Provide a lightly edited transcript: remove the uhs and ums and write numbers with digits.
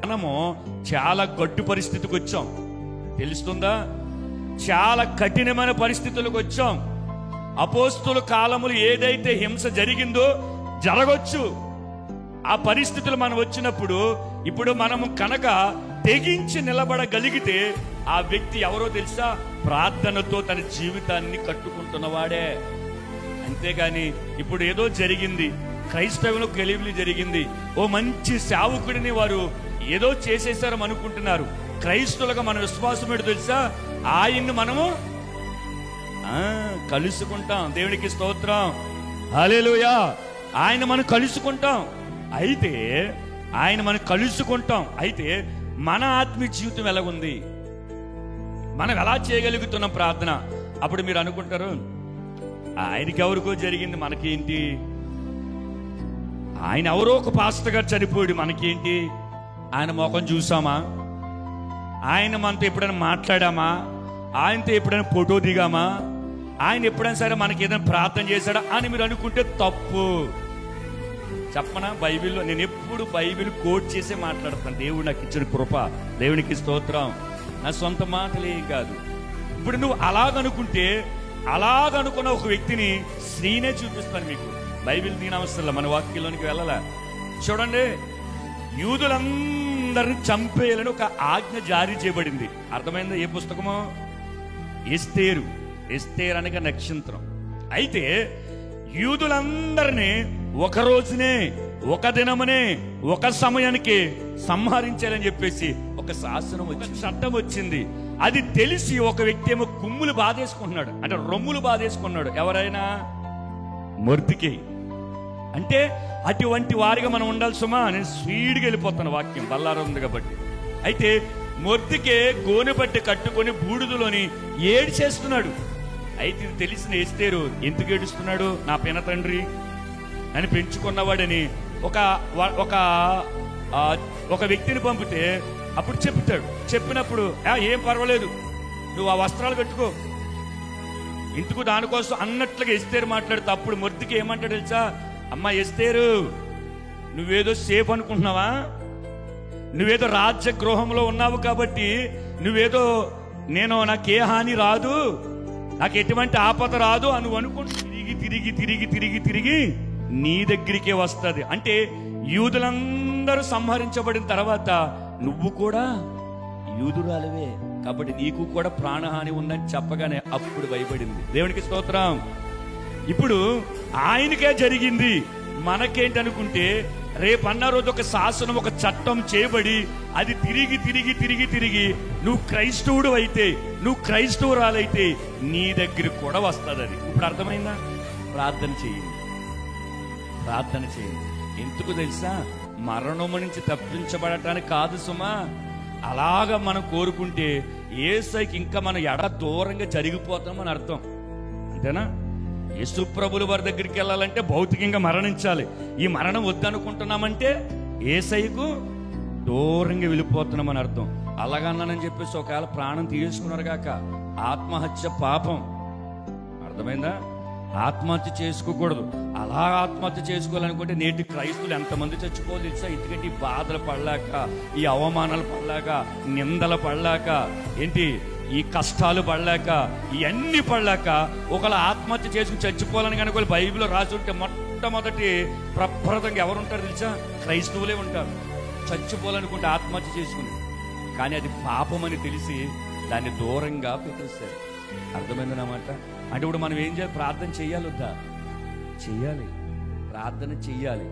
మనము చాలా గట్టు పరిస్థితికి వచ్చాం, తెలుస్తుందా? చాలా కఠినమైన పరిస్థితులకు వచ్చాం. అపోస్తుల కాలములు ఏదైతే హింస జరిగిందో జరగొచ్చు. ఆ పరిస్థితులు మనం వచ్చినప్పుడు ఇప్పుడు మనము కనుక తెగించి నిలబడగలిగితే ఆ వ్యక్తి ఎవరో తెలుసా? ప్రార్థనతో తన జీవితాన్ని కట్టుకుంటున్నవాడే. అంతేగాని ఇప్పుడు ఏదో జరిగింది, క్రైస్తవులు గెలివిలి జరిగింది, ఓ మంచి సేవకుడిని వారు ఏదో చేసేసారని అనుకుంటున్నారు. క్రైస్తవులుగా మన విశ్వాసం ఏంటో తెలుసా? ఆయన్ని మనము కలుసుకుంటాం. దేవునికి స్తోత్రం, హల్లెలూయా. ఆయన మనం కలుసుకుంటాం. అయితే ఆయన మనం కలుసుకుంటాం. అయితే మన ఆత్మీయ జీవితం ఎలాగుంది, మనం ఎలా చేయగలుగుతున్నాం ప్రార్థన? అప్పుడు మీరు అనుకుంటారు, ఆయనకి ఎవరికో జరిగింది, మనకేంటి? ఆయన ఎవరో ఒక పాస్టర్ గారు చనిపోయాడు, మనకేంటి? ఆయన ముఖం చూసామా? ఆయన మనతో ఎప్పుడైనా మాట్లాడామా? ఆయనతో ఎప్పుడైనా ఫోటో దిగామా? ఆయన ఎప్పుడైనా సరే మనకి ఏదైనా ప్రార్థన చేశాడా అని మీరు అనుకుంటే తప్పు. చెప్పనా? బైబిల్లో నేను ఎప్పుడు బైబిల్ కోట్ చేసే మాట్లాడతాను. దేవుడు నాకు ఇచ్చిన కృప, దేవునికి స్తోత్రం. నా సొంత మాటలు ఏం కాదు. ఇప్పుడు నువ్వు అలాగనుకుంటే, అలాగనుకున్న ఒక వ్యక్తిని స్త్రీనే చూపిస్తాను మీకు. బైబిల్ దీనవసరంలో మన వాక్యంలోనికి వెళ్ళాల. చూడండి, యూదులందరిని చంపేయాలని ఒక ఆజ్ఞ జారీ చేయబడింది. అర్థమైందా? ఏ పుస్తకమో? ఎస్తేరు. ఎస్తేరు అనగా నక్షత్రం. అయితే యూదులందరినీ ఒక రోజునే, ఒక దినమునే, ఒక సమయానికి సంహరించాలని చెప్పేసి ఒక శాసనం వచ్చింది, చట్టం వచ్చింది. అది తెలిసి ఒక వ్యక్తి ఏమో కుమ్ములు బాధేసుకుంటున్నాడు, అంటే రొమ్ములు బాధేసుకున్నాడు. ఎవరైనా? మొర్దెకై. అంటే అటువంటి వారిగా మనం ఉండాలి సుమా. నేను స్పీడ్గా వెళ్ళిపోతాను, వాక్యం బల్లారం ఉంది కాబట్టి. అయితే మొర్దెకై గోనె బట్టి కట్టుకొని బూడిదలోని ఏడ్చేస్తున్నాడు. అయితే ఇది తెలిసిన ఎస్తేరు ఎందుకు ఏడుస్తున్నాడు? నా పిన తండ్రి అని పెంచుకున్నవాడని ఒక వ్యక్తిని పంపితే అప్పుడు చెప్తాడు. చెప్పినప్పుడు ఏం పర్వాలేదు, నువ్వు ఆ వస్త్రాలు కట్టుకో, ఇందుకు దానికోసం అన్నట్లుగా ఎస్తేరు మాట్లాడితే అప్పుడు మొర్దెకై ఏమంటాడు తెలుసా? అమ్మా ఎస్తేరు, నువ్వేదో సేఫ్ అనుకుంటున్నావా? నువ్వేదో రాజ్య గృహంలో ఉన్నావు కాబట్టి నువ్వేదో నాకే హాని రాదు, నాకు ఎటువంటి ఆపద రాదు అని నువ్వు అనుకుంటూ తిరిగి తిరిగి తిరిగి తిరిగి తిరిగి నీ దగ్గరికే వస్తుంది. అంటే యూదులందరూ సంహరించబడిన తర్వాత నువ్వు కూడా యూదురాలివే కాబట్టి నీకు కూడా ప్రాణహాని ఉందని చెప్పగానే అప్పుడు భయపడింది. దేవునికి స్తోత్రం. ఇప్పుడు ఆయనకే జరిగింది, మనకేంటి అనుకుంటే రేపన్న రోజు ఒక శాసనం, ఒక చట్టం చేయబడి అది తిరిగి తిరిగి తిరిగి తిరిగి నువ్వు క్రైస్తవుడు అయితే, నువ్వు క్రైస్తవురాలైతే నీ దగ్గర కూడా వస్తుంది అది. ఇప్పుడు అర్థమైందా? ప్రార్థన చేయండి, ప్రార్థన చేయండి. ఎందుకు తెలుసా? మరణము నుంచి తప్పించబడటానికి కాదు సుమా. అలాగా మనం కోరుకుంటే యేసుకి ఇంకా మనం దూరంగా జరిగిపోతామని అర్థం. అంతేనా? యేసు ప్రభుల వారి దగ్గరికి వెళ్ళాలంటే భౌతికంగా మరణించాలి. ఈ మరణం వద్దనుకుంటున్నామంటే యేసయ్యకు దూరంగా వెళ్ళిపోతున్నామని అర్థం. అలాగన్నానని చెప్పేసి ఒకవేళ ప్రాణం తీసుకున్నారు గాక, ఆత్మహత్య పాపం. అర్థమైందా? ఆత్మహత్య చేసుకోకూడదు. అలా ఆత్మహత్య చేసుకోవాలనుకుంటే నేటి క్రైస్తువులు ఎంతమంది చచ్చిపోవాలి తెలుసా? ఎందుకంటే ఈ బాధలు పడలేక, ఈ అవమానాలు పడలేక, నిందలు పడలేక, ఏంటి ఈ కష్టాలు పడలేక, ఇవన్నీ పడలేక ఒకవేళ ఆత్మహత్య చేసుకుని చచ్చిపోవాలని కనుక బైబిల్లో రాసి ఉంటే మొట్టమొదటి ప్రప్రదంగా ఎవరుంటారు తెలుసా? క్రైస్తవులే ఉంటారు. చచ్చిపోవాలనుకుంటే ఆత్మహత్య చేసుకుని, కానీ అది పాపమని తెలిసి దాన్ని దూరంగా పెట్టేస్తారు. అర్థమైందన్నమాట. అంటే ఇప్పుడు మనం ఏం చేయాలి? ప్రార్థన చెయ్యాలి వద్దా? చెయ్యాలి, ప్రార్థన చెయ్యాలి.